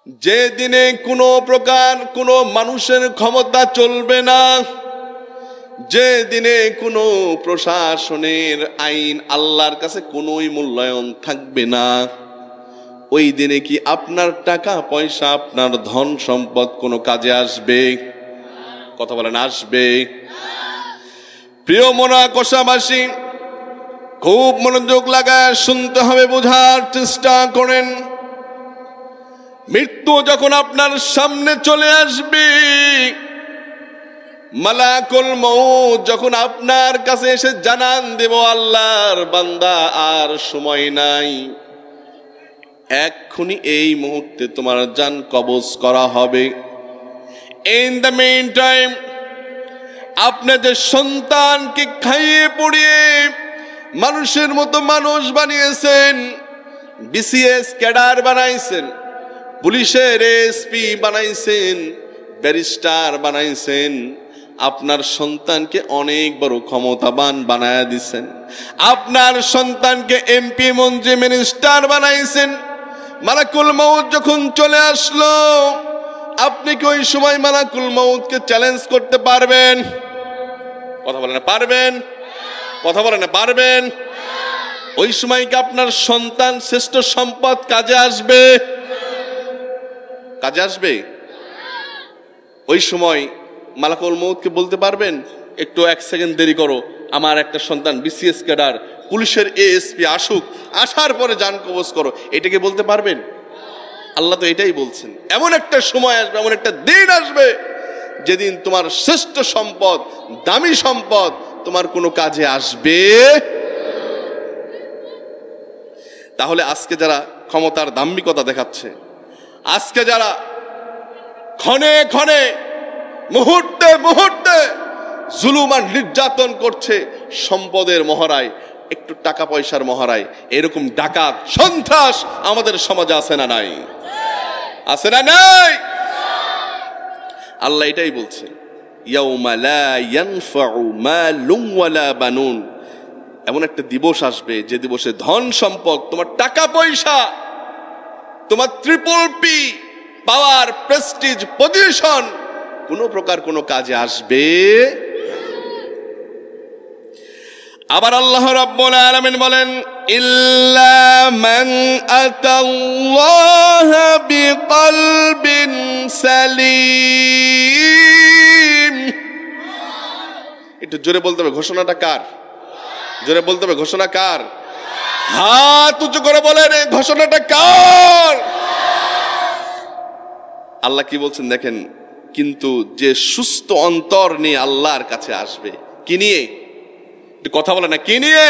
যে দিনে কোনো প্রকার কোনো মানুষের ক্ষমতা চলবে না, যে দিনে কোনো প্রশাসনের আইন আল্লাহর কাছে কোনোই মূল্যায়ন থাকবে না, ওই দিনে কি আপনার টাকা পয়সা আপনার ধন সম্পদ কোনো কাজে আসবে? কথা বলেন, আসবে? প্রিয় মোনাকশাবাসী, খুব মনোযোগ লাগায় শুনতে হবে, বোঝার চেষ্টা করেন। মৃত্যু যখন আপনার সামনে চলে আসবে, মালাকুল মউত যখন আপনার কাছে এসে জানান দেব, আল্লাহর বান্দা আর সময় নাই, এক্ষুনি এই মুহূর্তে তোমার জান কবজ করা হবে। ইন দ্য মেইন টাইম আপনি যে সন্তানকে খাইয়ে পড়িয়ে মানুষের মতো মানুষ বানিয়েছেন, বিসিএস ক্যাডার বানাইছেন, পুলিশের এসপি বানাইছেন, ব্যারিস্টার বানাইছেন, আপনার সন্তানকে অনেক বড় ক্ষমতাবান বানায়া দিছেন, আপনার সন্তানকে এমপি মন্ত্রী মিনিস্টার বানাইছেন। মালাকুল মউত যখন চলে আসলো, আপনি কি ওই সময় মালাকুল মউতকে চ্যালেঞ্জ করতে পারবেন? কথা বলেন না, পারবেন? কথা বলেন না, পারবেন? ওই সময় কি আপনার সন্তান শ্রেষ্ঠ সম্পদ কাজে আসবে? কাজে আসবে? ওই সময় মালাকুল মউতকে বলতে পারবেন, একটু 1 সেকেন্ড দেরি করো, আমার একটা সন্তান বিসিএস ক্যাডার, পুলিশের এএসপি আসুক, আসার পরে জান কবজ করো, এটাকে বলতে পারবেন? আল্লাহ তো এটাই বলছেন, এমন একটা সময় আসবে, এমন একটা দিন আসবে, যেদিন তোমার শ্রেষ্ঠ সম্পদ, দামি সম্পদ তোমার কোনো কাজে আসবে। তাহলে আজকে যারা ক্ষমতার দাম্ভিকতা দেখাচ্ছে, আজকে যারা ক্ষণে ক্ষণে মুহূর্তে মুহূর্তে জুলুম আর নির্যাতন করছে সম্পদের মহড়ায়, একটু টাকা পয়সার মহড়ায়, এরকম ডাকাত সন্ত্রাস আমাদের সমাজে আছে না নাই? আছে না নাই? আল্লাহ এটাই বলছে, ইয়াউমা লা ইয়ানফাউ মালুন ওয়ালা বানুন, এমন একটা দিবস আসবে যে দিবসে ধন সম্পদ, তোমার টাকা পয়সা, তোমার ট্রিপল পি পাওয়ার, প্রেস্টিজ, পজিশন কোনো প্রকার কোনো কাজে আসবে। আবার আল্লাহ রাব্বুল আলামিন বলেন, ইল্লা মান আতাল্লাহা বিকলবিন সালিম। একটু জোরে বলতে হবে, ঘোষণাটা কার? জোরে বলতে হবে, ঘোষণা কার? হাত উঁচু করে বলেন, এই ঘোষণাটা কার? আল্লাহ কি বলছেন দেখেন, কিন্তু যে সুস্থ অন্তর নিয়ে আল্লাহর কাছে আসবে, কি নিয়ে? কথা বলে না, কি নিয়ে?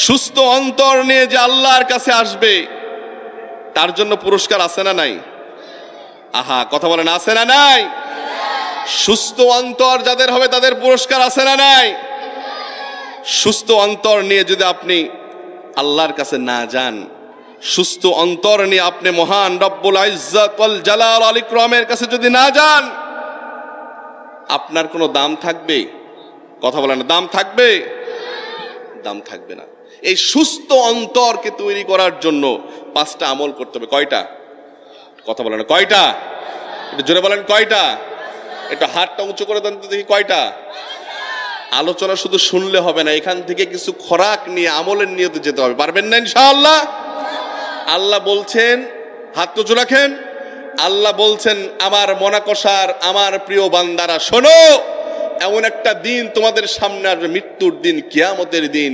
সুস্থ অন্তর নিয়ে যে আল্লাহর কাছে আসবে, তার জন্য পুরস্কার আছে না নাই? আহা, কথা বলে না, আছে না নাই? সুস্থ অন্তর যাদের হবে তাদের পুরস্কার আছে না নাই? সুস্থ অন্তর নিয়ে যদি আপনি আল্লাহর কাছে না যান, সুস্থ অন্তর নিয়ে আপনি মহান রব্বুল ইজ্জত ওয়াল জালাল আল ইকরামের কাছে যদি না যান, আপনার কোনো দাম থাকবে? কথা বলেন, দাম থাকবে? দাম থাকবে না। এই সুস্থ অন্তরকে তৈরি করার জন্য 5টা আমল করতে হবে। কয়টা? কথা বলেন, কয়টা? একটু জোরে বলেন, কয়টা? একটু হাতটা উঁচু করে দেন তো দেখি, কয়টা? আলোচনা শুধু শুনলে হবে না, এখান থেকে কিছু খোরাক নিয়ে আমলের নিয়তে যেতে হবে। পারবেন না ইনশাআল্লাহ? আল্লাহ বলছেন, হাত উঁচু রাখেন, আল্লাহ বলছেন, আমার মোনাকশার আমার প্রিয় বান্দারা শোনো, এমন একটা দিন তোমাদের সামনে আসবে, মৃত্যুর দিন, কিয়ামতের দিন,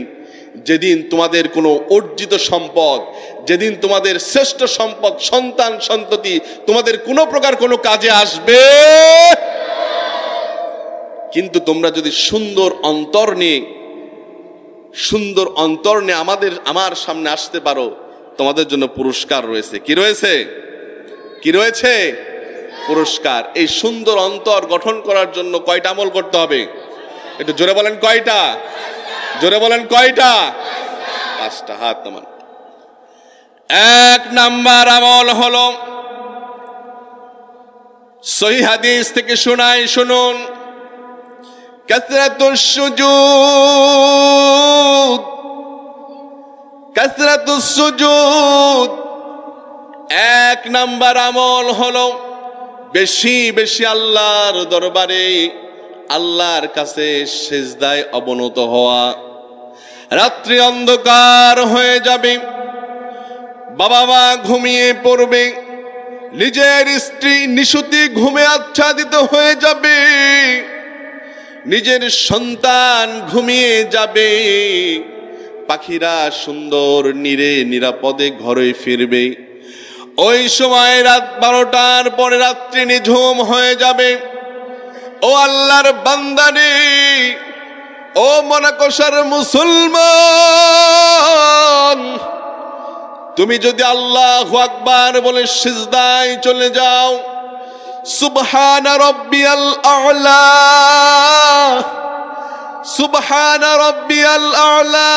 যেদিন তোমাদের কোনো অর্জিত সম্পদ, যেদিন তোমাদের শ্রেষ্ঠ সম্পদ সন্তান সন্ততি তোমাদের কোনো প্রকার কোনো কাজে আসবে। কিন্তু তোমরা যদি সুন্দর অন্তর নিয়ে আমার সামনে আসতে পারো, তোমাদের জন্য পুরস্কার রয়েছে। কি রয়েছে? কি রয়েছে? পুরস্কার। এই সুন্দর অন্তর গঠন করার জন্য কয়টা আমল করতে হবে? একটু জোরে বলেন, কয়টা? জোরে বলেন, কয়টা? 5টা। হাত নামান। 1 নাম্বার আমল হলো, সহিহ হাদিস থেকে শোনাই, শুনুন, কাসরাতুস সুজুদ। কাসরাতুস সুজুদ এক নাম্বার আমল হলো বেশি বেশি আল্লাহর দরবারে আল্লাহর কাছে সিজদায় অবনত হওয়া। রাত্রি অন্ধকার হয়ে যাবে, বাবা মা ঘুমিয়ে পড়বে, নিজের স্ত্রী নিশুতি ঘুমে আচ্ছাদিত হয়ে যাবে, নিজের সন্তান ঘুমিয়ে যাবে, পাখিরা সুন্দর নীরে নিরাপদে ঘরে ফিরবে। ওই সময় রাত 12টার পরে রাত্রি নিঝুম হয়ে যাবে। ও আল্লাহর বান্দারে, ও মনাকশার মুসলমান, তুমি যদি আল্লাহু আকবার বলে সিজদায় চলে যাও, সুবহানা রাব্বিয়াল আ'লা, সুবহানা রাব্বিয়াল আ'লা,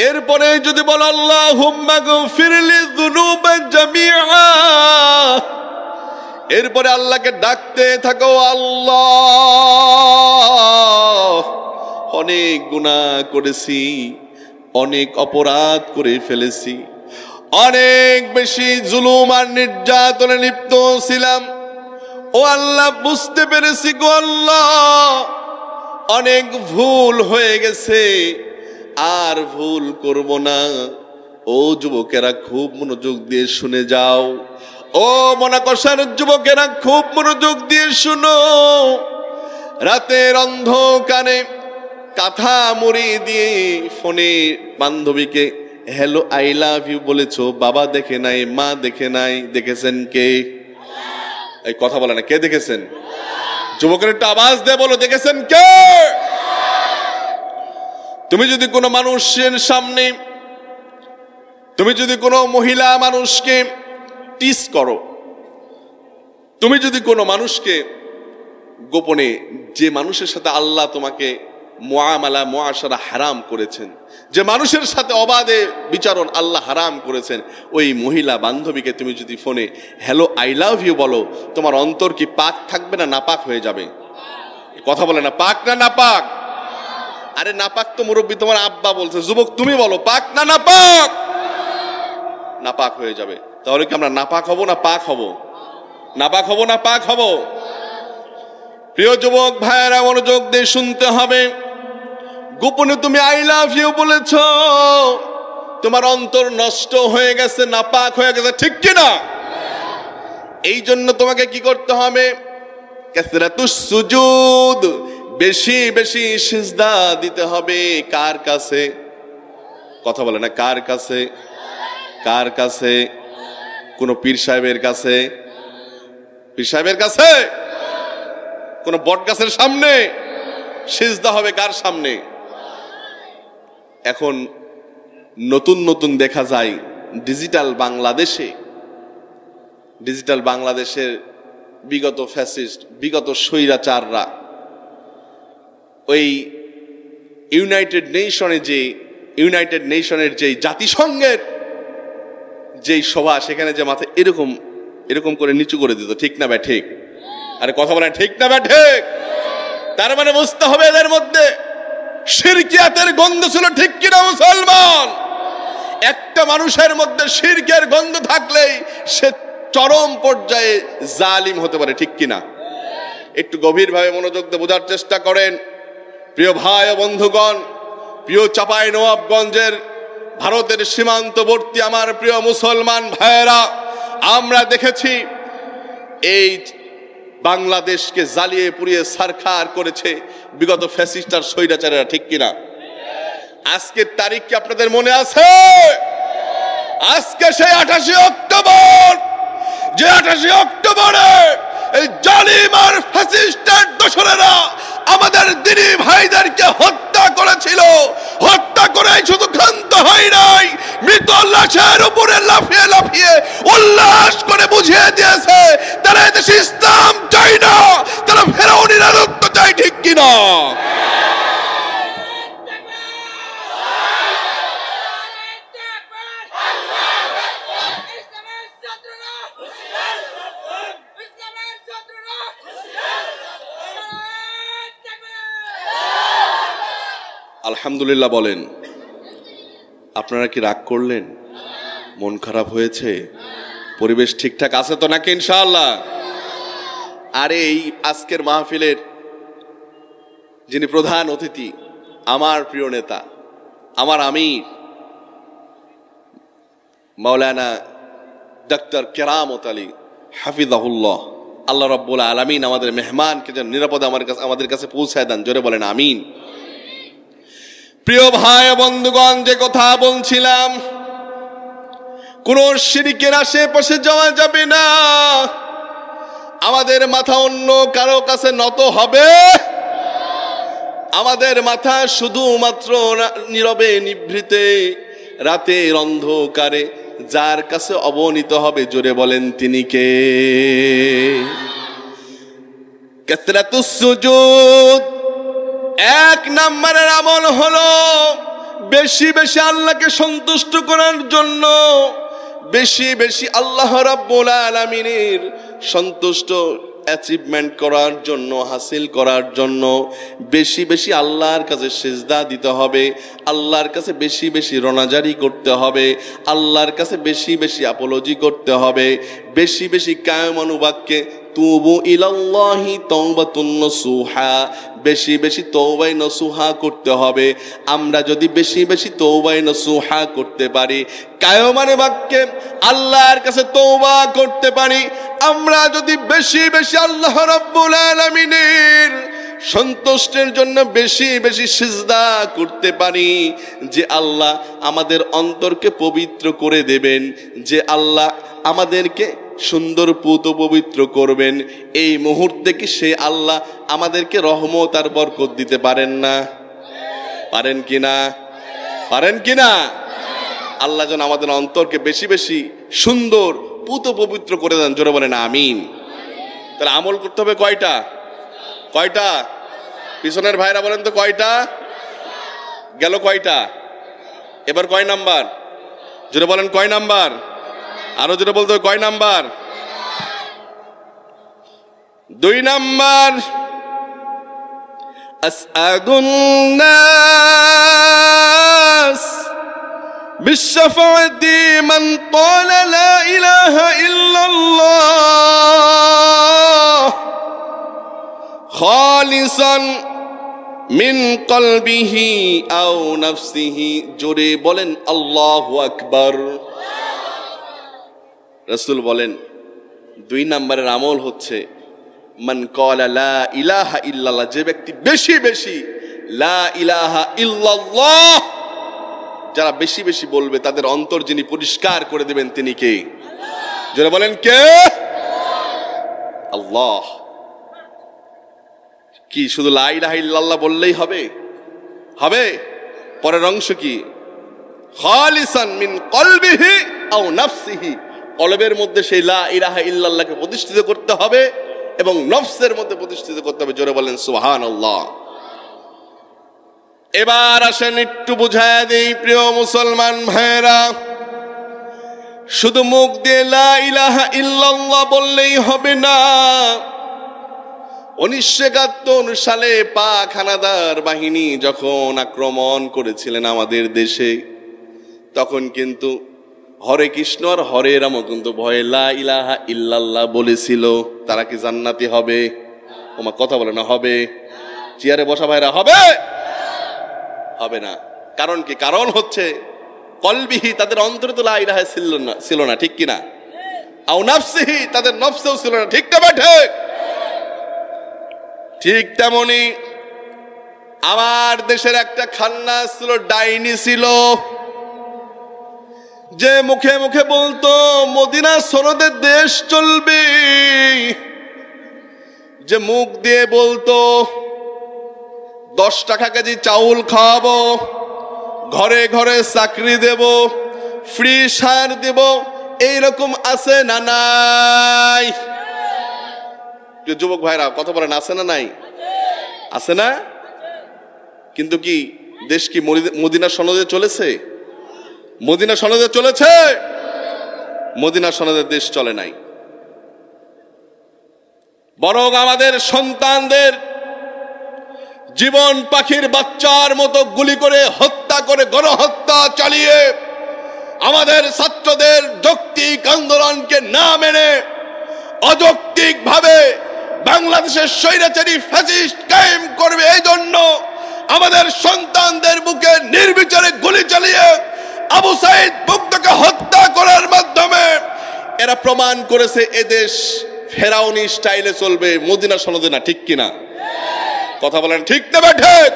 এরপরে যদি বলো আল্লাহুম্মা গফিরলি যুনুবা জামিআ, এরপরে আল্লাহকে ডাকতে থাকো, আল্লাহ অনেক গুনাহ করেছি, অনেক অপরাধ করে ফেলেছি, অনেক বেশি জুলুম আর নির্যাতনে লিপ্ত ছিলাম। ও আল্লাহ বুঝতে পেরেছি গো আল্লাহ, অনেক ভুল হয়ে গেছে, আর ভুল করব না। ও যুবকেরা খুব মনোযোগ দিয়ে শুনে যাও, ও মনাকশার যুবকেরা খুব মনোযোগ দিয়ে শুনো। রাতের অন্ধকারে কাঁথা মুড়ি দিয়ে ফোনে বান্ধবীকে হ্যালো আই লাভ ইউ বলেছো, বাবা দেখে নাই, মা দেখে নাই, দেখেছেন কে? এই কথা বলে না, কে দেখেছেন? যুবকের একটা আওয়াজ দিয়ে বলো, দেখেছেন কে? তুমি যদি কোনো মানুষের সামনে, তুমি যদি কোনো মহিলা মানুষকে টিস করো, তুমি যদি কোনো মানুষকে গোপনে, যে মানুষের সাথে আল্লাহ তোমাকে মুআমালা মুআশারা হারাম করেছেন, যে মানুষের সাথে অবাধে বিচারণ আল্লাহ হারাম করেছেন, ওই মহিলা বান্ধবীকে তুমি যদি ফোনে হ্যালো আই লাভ ইউ বলো, তোমার অন্তর কি পাক থাকবে না নাপাক হয়ে যাবে? কথা বলে না, পাক না নাপাক? আরে নাপাক তো মুরব্বী তোমার আব্বা বলছে, যুবক তুমি বলো পাক না নাপাক? নাপাক হয়ে যাবে। তাহলে কি আমরা নাপাক হব না পাক হব? নাপাক হব না পাক হব? প্রিয় যুবক ভাইয়েরা মনোযোগ দিয়ে শুনতে হবে। গোপনে তুমি আই লাভ ইউ বলেছ, তোমার অন্তর নষ্ট হয়ে গেছে, নাপাক হয়ে গেছে, ঠিক কি না? এই জন্য তোমাকে কি করতে হবে? কাসরাতুস সুজুদ, বেশি বেশি সিজদা দিতে হবে। কার কাছে? কথা বলে না, কার কাছে? কার কাছে? কোন পীর সাহেবের কাছে? পীর সাহেবের কাছে? কোন বট গাছের সামনে? সিজদা হবে কার সামনে? এখন নতুন নতুন দেখা যায় ডিজিটাল বাংলাদেশে, ডিজিটাল বাংলাদেশের বিগত ফ্যাসিস্ট, বিগত স্বৈরাচাররা ওই ইউনাইটেড নেশনের যে জাতিসংঘের যেই সভা, সেখানে যে মাথা এরকম এরকম করে নিচু করে দিত, ঠিক না ঠিক? আরে কথা বলেন, ঠিক না ঠিক? তার মানে বুঝতে হবে এদের মধ্যে শিরকিয়াতের গন্ধ ছিল, ঠিক কিনা মুসলমান? একটা মানুষের মধ্যে শিরকের গন্ধ থাকলেই সে চরম পর্যায়ে জালিম হতে পারে, ঠিক কিনা? একটু গভীরভাবে মনোযোগ দিয়ে বোঝার চেষ্টা করেন প্রিয় ভাই ও বন্ধুগণ। প্রিয় চাঁপাইনবাবগঞ্জের ভারতের সীমান্তবর্তী আমার প্রিয় মুসলমান ভাইয়েরা, আমরা দেখেছি এই বাংলাদেশকে জ্বালিয়ে পুড়িয়ে ছারখার করেছে বিগত ফ্যাসিস্ট আর স্বৈরাচারেরা, ঠিক কিনা? আজকের তারিখ কি আপনাদের মনে আছে? আজকে সেই 28 অক্টোবর, যে 28 অক্টোবরে এই জালিম আর ফ্যাসিস্টের দোসরেরা আমাদের দিনী ভাইদেরকে হত্যা করেছিল। হত্যা করে শুধু ক্ষান্ত হয় নাই, মৃত লাশের উপরে লাফিয়ে লাফিয়ে উল্লাস করে বুঝিয়ে দিয়েছে তারা এদেশে ইসলাম চাই না, তারা ফেরাউনি রাজত্ব চাই, ঠিক কিনা? আলহামদুলিল্লাহ বলেন। আপনারা কি রাগ করলেন? মন খারাপ হয়েছে? পরিবেশ ঠিকঠাক আছে তো নাকি ইনশাআল্লাহ? আর এই আজকের মাহফিলের যিনি প্রধান অতিথি, আমার প্রিয় নেতা, আমার আমির মাওলানা ডক্টর কেরামত আলী হাফিজাহুল্লাহ, আল্লাহ রাব্বুল আলামিন আমাদের মেহমানকে যেন নিরাপদে আমাদের কাছে পৌঁছায় দেন। জোরে বলেন আমিন। প্রিয় ভাই বন্ধুগণ, যে কথা বলছিলাম, কোন শিরকের আশেপাশে যাওয়া যাবে না। আমাদের মাথা অন্য কারো কাছে নত হবে, আমাদের মাথা শুধুমাত্র নীরবে নিভৃতে রাতের অন্ধকারে যার কাছে অবনীত হবে, জোরে বলেন তিনি কে? কাসরাতুস সুজুদ, এক নম্বরের আমল হলো বেশি বেশি আল্লাহকে সন্তুষ্ট করার জন্য, বেশি বেশি আল্লাহ রাব্বুল আলামিনের সন্তুষ্ট অ্যাচিভমেন্ট করার জন্য, হাসিল করার জন্য বেশি বেশি আল্লাহর কাছে সিজদা দিতে হবে, আল্লাহর কাছে বেশি বেশি রোনাজারি করতে হবে, আল্লাহর কাছে বেশি বেশি আপোলজি করতে হবে, বেশি বেশি কায়েম অনুবাক্যে তুবু ইলাল্লাহি তাওবাতুন নসুহা, বেশি বেশি তওবাই নসুহা করতে হবে। আমরা যদি বেশি বেশি তওবাই নসুহা করতে পারি, কায়মানে বাক্যে আল্লাহর কাছে তওবা করতে পারি, আমরা যদি বেশি বেশি আল্লাহ রাব্বুল আলামিনের সন্তুষ্টের জন্য বেশি বেশি সিজদা করতে পারি, যে আল্লাহ আমাদের অন্তরকে পবিত্র করে দেবেন, যে আল্লাহ আমাদেরকে সুন্দর পুত পবিত্র করবেন, এই মুহূর্তে কি সে আল্লাহ আমাদেরকে রহমত আর বরকত দিতে পারেন না? পারেন কিনা? পারেন কিনা? আল্লাহ যেন আমাদের অন্তরকে বেশি বেশি সুন্দর পুত পবিত্র করে দেন। জোরে বলেন আমিন। তাহলে আমল করতে হবে কয়টা? কয়টা? পিছনের ভাইরা বলেন তো কয়টা? গেল কয়টা? এবার কয় নাম্বার? জোরে বলেন কয় নাম্বার? আরো জোরে বলতে হবে কয় নাম্বার? 2 নাম্বার, আসআদুন নাস বিশফাআতি মান ক্বালা লা ইলাহা ইল্লাল্লাহ খালিসান মিন কলবিহি আও নাফসিহি। জোরে বলেন আল্লাহু আকবার। রাসূল বলেন 2 নম্বরের আমল হচ্ছে মান ক্বালা লা ইলাহা ইল্লাল্লাহ, যে ব্যক্তি বেশি বেশি লা ইলাহা ইল্লাল্লাহ যারা বেশি বেশি বলবে, তাদের অন্তর যিনি পরিষ্কার করে দেবেন তিনি কে? জোরে বলেন কে? আল্লাহ। কি শুধু লা ইলাহা ইল্লাল্লাহ বললেই হবে? হবে? পরের অংশ কি? খালিসান মিন কলবিহি আও নাফসিহি, কলবের মধ্যে সেই লা ইলাহা ইল্লাল্লাহকে প্রতিষ্ঠিত করতে হবে এবং নফসের মধ্যে প্রতিষ্ঠিত করতে হবে। জোরে বলেন সুবহানাল্লাহ। এবার আসেন একটু বুঝায় দেই প্রিয় মুসলমান ভাইরা, শুধু মুখ দিয়ে লা ইলাহা ইল্লাল্লাহ বললেই হবে না। 1971 সালে পাক হানাদার বাহিনী যখন আক্রমণ করেছিলেন আমাদের দেশে, তখন কিন্তু হরে কৃষ্ণ আর হরে রাম কিন্তু ভয়ে লা ইলাহা ইল্লাল্লাহ বলেছিল। তারা কি জান্নাতি হবে? ওমা কথা বলে না হবে? চেয়ারে বসা ভাইরা হবে? হবে না। কারণ কি? কারণ হচ্ছে কলবিহি, তাদের অন্তরে তো লা ইলাহা ছিল না, ঠিক কিনা? আও নাফসিহি, তাদের নফসেও ছিল না, ঠিক না বেঠে? ঠিক তেমনি আমার দেশের একটা খান্না ছিল, ডাইনি ছিল, যে মুখে মুখে বলতো মদিনা সনদে দেশ চলবে, যে মুখ দিয়ে বলতো 10 টাকা কেজি চাউল খাওয়াবো, ঘরে ঘরে চাকরি দেব, ফ্রি সার দেব, এইরকম আছে না নাই? যুবক ভাইরা কথা বলেন, আছে না নাই? আছে না? কিন্তু কি দেশ কি মদিনা সনদে চলেছে? মদিনা সনদে চলেছে? মদিনা সনদের দেশ চলে নাই। বরং আমাদের সন্তানদের জীবন পাখির বাচ্চার মতো গুলি করে হত্যা করে, গণহত্যা চালিয়ে আমাদের ছাত্রদের যৌক্তিক আন্দোলনকে না মেনে অযৌক্তিক ভাবে বাংলাদেশের স্বৈরাচারী ফ্যাসিস্ট কায়েম করবে, এই জন্য আমাদের সন্তানদের বুকে নির্বিচারে গুলি চালিয়ে আবু সাইদ মুগ্ধকে হত্যা করার মাধ্যমে এরা প্রমাণ করেছে এদেশ ফেরাউনি স্টাইলে চলবে, মদিনা সনদে না। ঠিক কিনা? কথা বলেন ঠিক না ঠিক?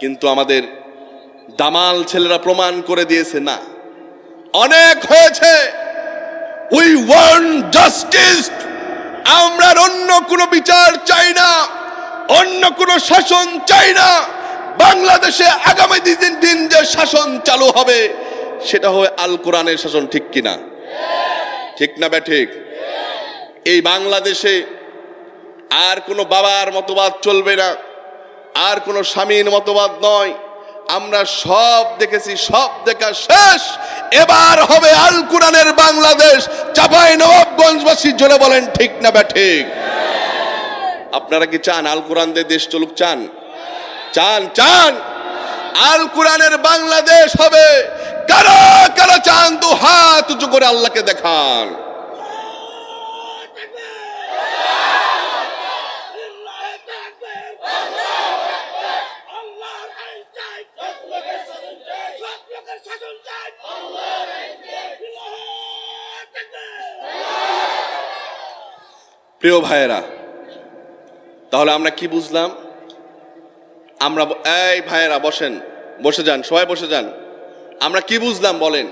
কিন্তু আমাদের দামাল ছেলেরা প্রমাণ করে দিয়েছে না, অনেক হয়েছে। We want justice. আমরা অন্য কোনো বিচার চাই না, অন্য কোনো শাসন চাই না। বাংলাদেশে আগামী দিন যে শাসন চালু হবে সেটা হবে আল কোরআনের শাসন। ঠিক কিনা? ঠিক না ঠিক? এই বাংলাদেশে আর কোনো বাবার মতবাদ চলবে না, আর কোনো স্বামীর মতবাদ নয়। আমরা সব দেখেছি, সব দেখা শেষ। এবার হবে আল কোরআনের বাংলাদেশ। চাপাই নবাবগঞ্জবাসী জোরে বলেন ঠিক না ঠিক? আপনারা কি চান আল কোরআন দিয়ে দেশ চলুক? চান? চান? চান আল কোরআনের বাংলাদেশ হবে? কারা কারা চান তো হাত উঁচু করে আল্লাহকে দেখান। প্রিয় ভাইয়েরা, তাহলে আমরা কি বুঝলাম? আমরা এই ভাইয়েরা বসেন, বসে যান, সবাই বসে যান। আমরা কি বুঝলাম বলেন?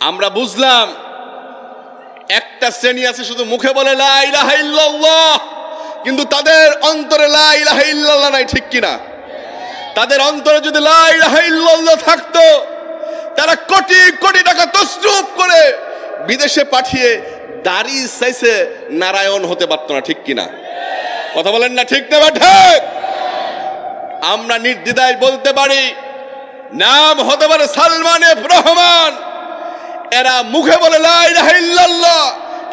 আমরা বুঝলাম একটা শ্রেণী আছে শুধু মুখে বলে লা ইলাহা ইল্লাল্লাহ, কিন্তু তাদের অন্তরে লা ইলাহা ইল্লাল্লাহ নাই। ঠিক কিনা? তাদের অন্তরে যদি লা ইলাহা ইল্লাল্লাহ থাকতো, তারা কোটি কোটি টাকা তসরুফ করে বিদেশে পাঠিয়ে দাড়ি চাইছে নারায়ণ হতে পারতো না। ঠিক কিনা? কথা বলেন না ঠিক না ঠিক? আমরা নির্দ্বিধায় বলতে পারি নাম হতে পারে সালমান এফ রহমান, এরা মুখে বলে লা ইলাহা ইল্লাল্লাহ,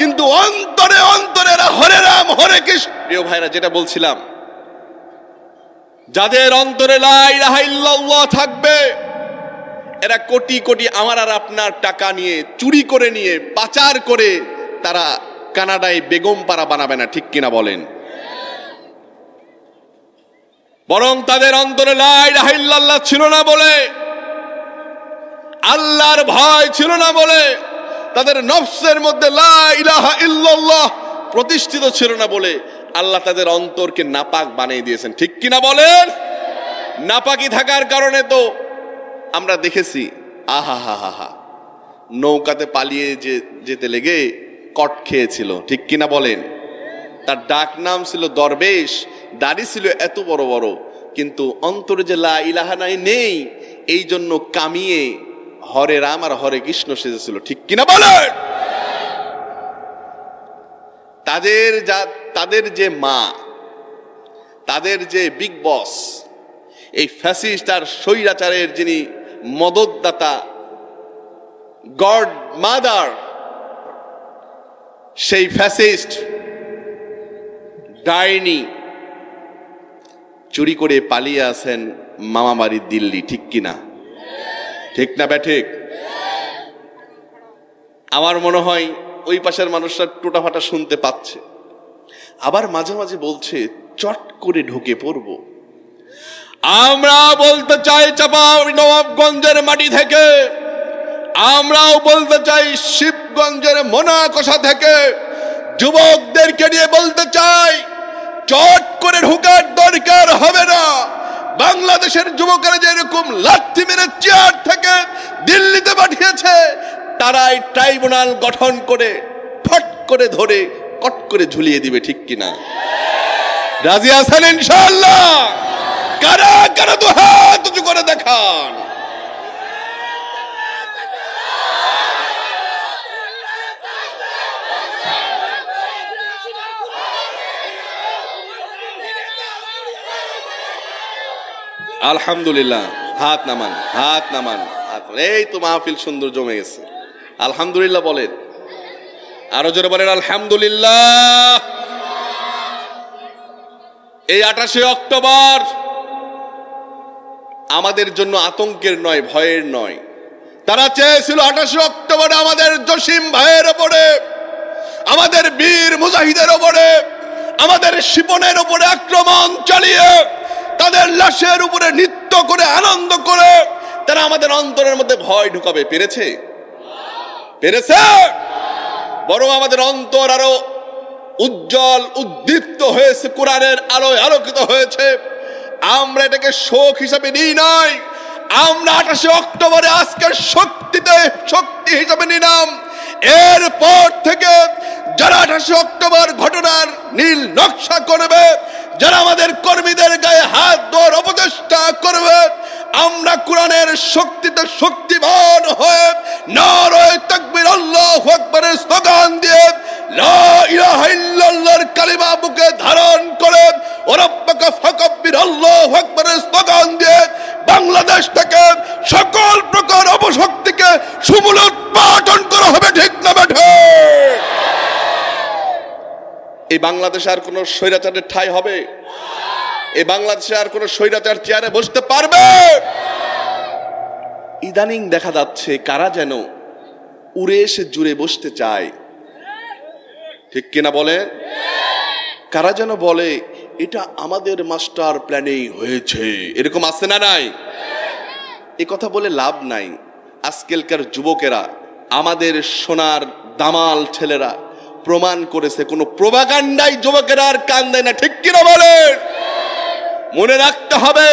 কিন্তু অন্তরে অন্তরে এরা হরে রাম হরে কৃষ্ণ। প্রিয় ভাইরা, যেটা বলছিলাম, যাদের অন্তরে লা ইলাহা ইল্লাল্লাহ থাকবে, এরা কোটি কোটি আমার আর আপনার টাকা নিয়ে চুরি করে নিয়ে পাচার করে তারা কানাডায় বেগম পাড়া বানাবে না। ঠিক কিনা বলেন? বরং তাদের অন্তরে লা ইলাহা ইল্লাল্লাহ ছিল না বলে, আল্লাহর ভয় ছিল না বলে, তাদের নফসের মধ্যে লা ইলাহা ইল্লাল্লাহ প্রতিষ্ঠিত ছিল না বলে আল্লাহ তাদের অন্তরকে নাপাক বানিয়ে দিয়েছেন। ঠিক কিনা বলেন? নাপাকি থাকার কারণে তো আমরা দেখেছি, আহা হা হা হা, নৌকাতে পালিয়ে যেতে লেগে কট খেয়েছিল। ঠিক কিনা বলেন? তার ডাক নাম ছিল দরবেশ, দাড়ি ছিল এত বড় বড়, কিন্তু অন্তরে যে লা ইলাহা নেই, এই জন্য কামিয়ে হরে রাম আর হরে কৃষ্ণ সেজেছিল। ঠিক কিনা বলেন? তাদের যে মা, তাদের যে বিগ বস, এই ফ্যাসিস্ট আর স্বৈরাচারের যিনি মদতদাতা, গড মাদার, সেই ফ্যাসিস্ট ডাইনি চুরি করে পালিয়ে আছেন মামা বাড়ি দিল্লি। ঠিক কিনা? ঠিক না ঠিক? আমার মনে হয় ওই পাশের মানুষরা টোটাফাটা শুনতে পাচ্ছে, আবার মাঝে মাঝে বলছে চট করে ঢুকে পড়ব। আমরা বলতে চাই চাঁপাইনবাবগঞ্জের মাটি থেকে, আমরাও বলতে চাই শিবগঞ্জের মোনাকষা থেকে, যুবকদেরকে নিয়ে বলতে চাই চট করে ঢোকার দরকার হবে না। বাংলাদেশের যুবকেরা যেরকম লাথি মেরে চেয়ার থেকে দিল্লিতে পাঠিয়েছে, তারাই ট্রাইব্যুনাল গঠন করে ফট করে ধরে কট করে ঝুলিয়ে দিবে। ঠিক কিনা? রাজি আছেন ইনশাআল্লাহ? কারা কারা তো হাত উঁচু করে দেখান। আলহামদুলিল্লাহ, হাত নামান, হাত নামান, হাত। এই তো মাহফিল সুন্দর জমে গেছে। আলহামদুলিল্লাহ বলেন, আরো জোরে বলেন আলহামদুলিল্লাহ। এই 28শে অক্টোবর আমাদের জন্য আতঙ্কের নয়, ভয়ের নয়। তারা চেয়েছিল 28 অক্টোবরে আমাদের জসিম ভাইয়ের ওপরে, আমাদের বীর মুজাহিদের ওপরে, আমাদের শিপনের উপরে আক্রমণ চালিয়ে তাদের লাশের উপরে নৃত্য করে আনন্দ করে তারা আমাদের অন্তরের মধ্যে ভয় ঢুকাবে। পেরেছে? পেরেছে? বরং আমাদের অন্তর আরো উজ্জ্বল উদ্দীপ্ত হয়েছে, কোরআনের আলোয় আলোকিত হয়েছে। আমরা এটাকে শোক হিসাবে নিই নাই, আমরা 28 অক্টোবরে আজকের শক্তি হিসাবে নিলাম। এরপর থেকে যারা 28 অক্টোবর ঘটনার নীল নকশা করবে, যারা আমাদের কর্মীদের গায়ে হাত ধরে অপচেষ্টা করবে, আমরা কোরআনের শক্তিতে শক্তিমান হয়ে নারায়ে তাকবীর আল্লাহু আকবারের স্লোগান দিয়ে লা ইলাহা ইল্লাল্লাহর কালিমা বুকে ধারণ করে ওরাব্বাকা ফাকাব্বির আল্লাহু আকবারের স্লোগান দিয়ে বাংলাদেশ থেকে সকল প্রকার অপশক্তিকে সমূলে উৎপাটন করা হবে। ঠিক না বেঠে? এই বাংলাদেশে আর কোন স্বৈরাচারের ঠাঁই হবে? এই বাংলাদেশে আর কোন স্বৈরাচার চেয়ারে বসতে পারবে? ইদানিং দেখা যাচ্ছে কারা যেন উড়ে এসে জুড়ে বসতে চায়। ঠিক কিনা বলে? কারা যেন বলে এটা আমাদের মাস্টার প্ল্যানেই হয়েছে। এরকম আছে না নাই? এই কথা বলে লাভ নাই। আজকালকার যুবকেরা, আমাদের সোনার দামাল ছেলেরা প্রমাণ করেছে কোন প্রোপাগান্ডাই যুবকেরা আর কান দেয় না। ঠিক কিনা বলে? মনে রাখতে হবে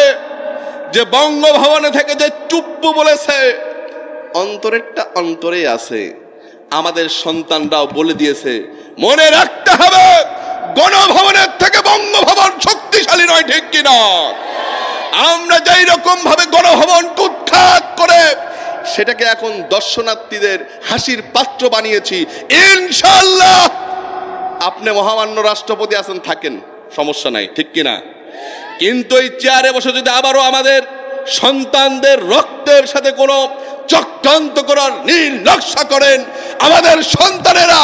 যে বঙ্গভবনে থেকে যে চুপ্পু বলেছে, অন্তরেরটা অন্তরে আছে। আমাদের সন্তানরাও বলে দিয়েছে। মনে রাখতে হবে গণভবনের থেকে বঙ্গভবন শক্তিশালী নয়। ঠিক কিনা? আমরা যেই রকম ভাবে গণভবনকে উৎখাত করে সেটাকে এখন দর্শনার্থীদের হাসির পাত্র বানিয়েছি, ইনশাআল্লাহ আপনি মহামান্য রাষ্ট্রপতি আছেন, থাকেন, সমস্যা নাই। ঠিক কিনা? কিন্তু এই চেয়ারে বসে যদি আবারও আমাদের সন্তানদের রক্তের সাথে কোনো চক্রান্ত করার নীল নকশা করেন, আমাদের সন্তানেরা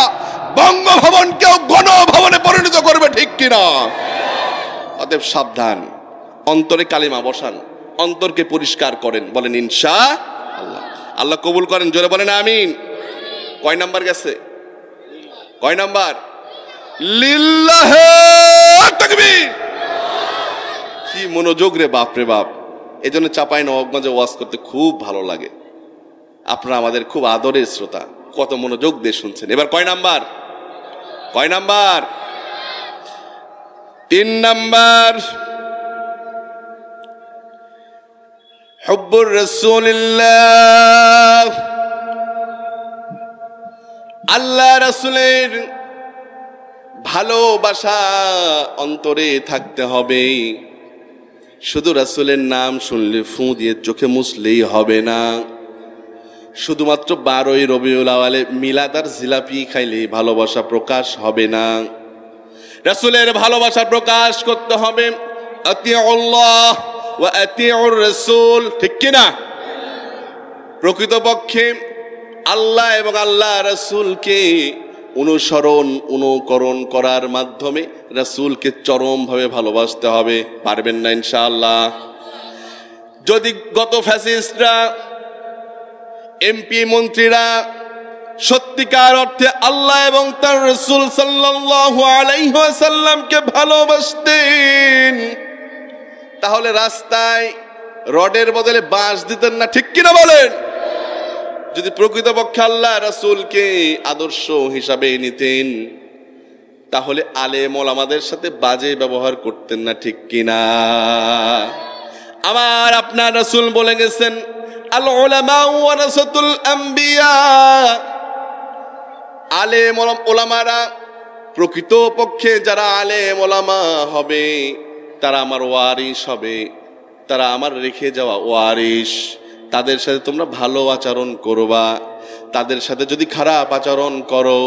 বঙ্গভবনকেও গণভবনে পরিণত করবে। ঠিক কিনা? অতএব সাবধান, অন্তরে কালিমা বসান, অন্তরকে পরিষ্কার করেন। বলেন ইনশাআল্লাহ। আল্লাহ কবুল করেন। জোরে বলেন আমিন। কয় নাম্বার গেছে? কয় নাম্বার? লিল্লাহে তাকবীর। কি মনোযোগ রে বাপ রে বাপ। এই জন্য চাঁপাইনবাবগঞ্জে ওয়াজ করতে খুব ভালো লাগে। আপনারা আমাদের খুব আদরের শ্রোতা, কত মনোযোগ দিয়ে শুনছেন। এবার কয় নাম্বার? কয় নাম্বার? 3 নাম্বার, হুব্বুর রাসূলিল্লাহ। আল্লাহ রাসূলের ভালোবাসা অন্তরে থাকতে হবে। শুধু রাসূলের নাম শুনলে ফু দিয়ে চোখে মুছলেই হবে না। শুধুমাত্র 12ই রবিউল আওয়ালে মিলাদ আর জিলাপি খাইলেই ভালোবাসা প্রকাশ হবে না। রাসূলের ভালোবাসা প্রকাশ করতে হবে আতিউল্লাহ ওয়া আতিউর রাসূল। ঠিক কিনা? প্রকৃতপক্ষে আল্লাহ এবং আল্লাহ রাসূলকে অনুকরণ করার মাধ্যমে রাসূলকে চরমভাবে ভালোবাসতে হবে। পারবেন না ইনশাআল্লাহ? যদি গত ফ্যাসিস্টরা, এমপি মন্ত্রীরা সত্যিকার অর্থে আল্লাহ এবং তার রাসূল সাল্লাল্লাহু আলাইহি ওয়াসাল্লামকে ভালোবাসতেন, তাহলে রাস্তায় রডের বদলে বাঁশ দিতেন না। ঠিক কিনা বলেন? যদি প্রকৃতপক্ষে আল্লাহ রাসূলকে আদর্শ হিসাবে নিতেন, তাহলে আলেম ওলামাদের সাথে বাজে ব্যবহার করতেন না। ঠিক কিনা? আমার আপনার রাসূল বলে গেছেন, আল উলামা ওয়ারাসাতুল আম্বিয়া। আলেম ওলামারা, প্রকৃতপক্ষে যারা আলেম ওলামা হবে তারা আমার ওয়ারিস হবে, তারা আমার রেখে যাওয়া ওয়ারিস। তাদের সাথে তোমরা ভালো আচরণ করবা। তাদের সাথে যদি খারাপ আচরণ করো,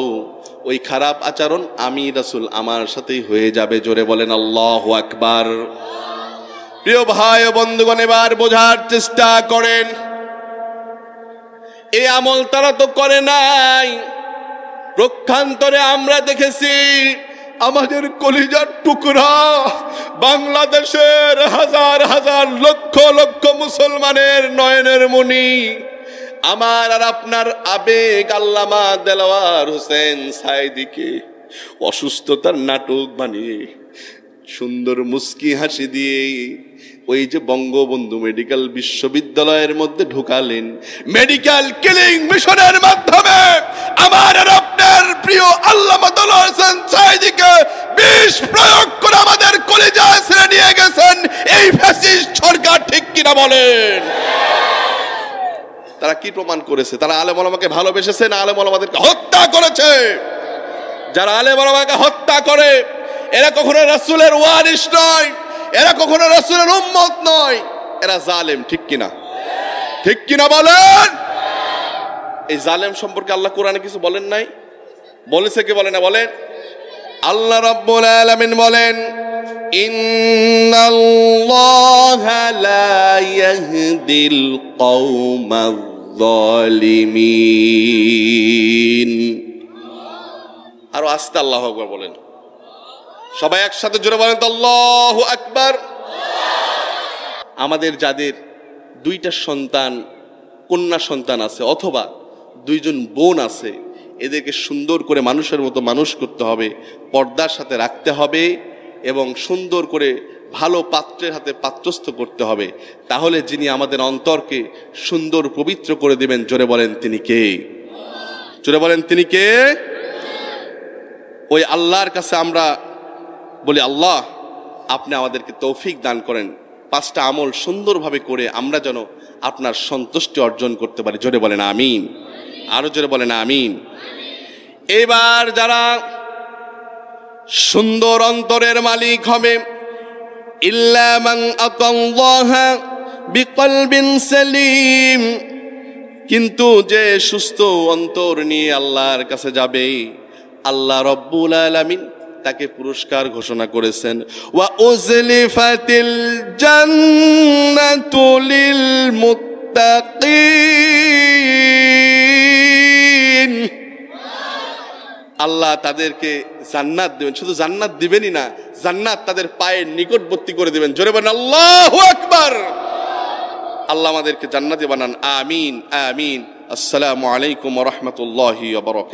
ওই খারাপ আচরণ আমি রাসূল আমার সাথেই হয়ে যাবে। জোরে বলেন আল্লাহু আকবার। প্রিয় ভাই ও বন্ধুগণ, এবার বোঝার চেষ্টা করেন, এই আমল তারা তো করে নাই। পক্ষান্তরে আমরা দেখেছি আমাদের কলিজার টুকরা বাংলাদেশের হাজার হাজার লক্ষ লক্ষ মুসলমানের নয়নের মণি, আমার আর আপনার আবেগ আল্লামা দেলাওয়ার হোসেন সাঈদীকে অসুস্থতার নাটক বানিয়ে সুন্দর মুস্কি হাসি দিয়ে ওই যে বঙ্গবন্ধু মেডিকেল বিশ্ববিদ্যালয়ের মধ্যে ঢুকালেন। মেডিকেল কিলিং মিশনের মাধ্যমে আমার আর আপনার প্রিয় আল্লামা দেলাওয়ার হোসেন সাঈদীকে বিষ প্রয়োগ করে আমাদের কলিজায় ছেড়ে নিয়ে গেছেন এই ফ্যাসিস্ট সরকার, ঠিক কিনা বলেন? তারা কি প্রমাণ করেছে? তারা আলেম ওলামাকে ভালোবেসেছে না আলেম ওলামাদেরকে হত্যা করেছে? যারা আলেম ওলামাকে হত্যা করে এরা কখনো রাসূলের ওয়ারিস নয়, এরা কখনো রাসূলের উম্মত নয়, এরা জালেম, ঠিক কিনা? ঠিক কিনা বলেন? এই জালেম সম্পর্কে আল্লাহ কোরআনে কিছু বলেন নাই? বলেছে কি বলে না? বলেন। আল্লাহ রাব্বুল আলামিন বলেন, ইন্নাল্লাহা লা ইয়াহদিল কওমায যালিমিন। আরো আস্তে আল্লাহু আকবার বলেন, সবাই একসাথে জোরে বলেন তো আল্লাহু আকবার। আমাদের যাদের দুইটা সন্তান, কন্যা সন্তান আছে অথবা দুইজন বোন আছে, এদেরকে সুন্দর করে মানুষের মতো মানুষ করতে হবে, পর্দার সাথে রাখতে হবে এবং সুন্দর করে ভালো পাত্রের হাতে পাত্রস্থ করতে হবে। তাহলে যিনি আমাদের অন্তরকে সুন্দর পবিত্র করে দেবেন, জোরে বলেন তিনি কে? জোরে বলেন তিনি কে? ওই আল্লাহর কাছে আমরা বলি, আল্লাহ আপনি আমাদেরকে তৌফিক দান করেন, 5টা আমল সুন্দরভাবে করে আমরা যেন আপনার সন্তুষ্টি অর্জন করতে পারি। জোরে বলেন আমিন। আরো জোরে বলেন আমিন। এবার যারা সুন্দর অন্তরের মালিক হবে, ইল্লা মান আতাল্লাহা বিকলবিন সালিম, কিন্তু যে সুস্থ অন্তর নিয়ে আল্লাহর কাছে যাবে, আল্লাহ রব্বুল আলামিন তাকে পুরস্কার ঘোষণা করেছেন, ওয়া উজলিফাতিল জান্নাতু লিল মুত্তাকিন। আল্লাহ তাদেরকে জান্নাত দিবেন, শুধু জান্নাত দিবেনই না, জান্নাত তাদের পায়ের নিকটবর্তী করে দিবেন। জোরে বলেন আল্লাহু আকবার। আল্লাহ আমাদেরকে জান্নাতি বানান, আমিন আমিন। আসসালামু আলাইকুম ওয়া রাহমাতুল্লাহি ওয়া বারাকাতুহু।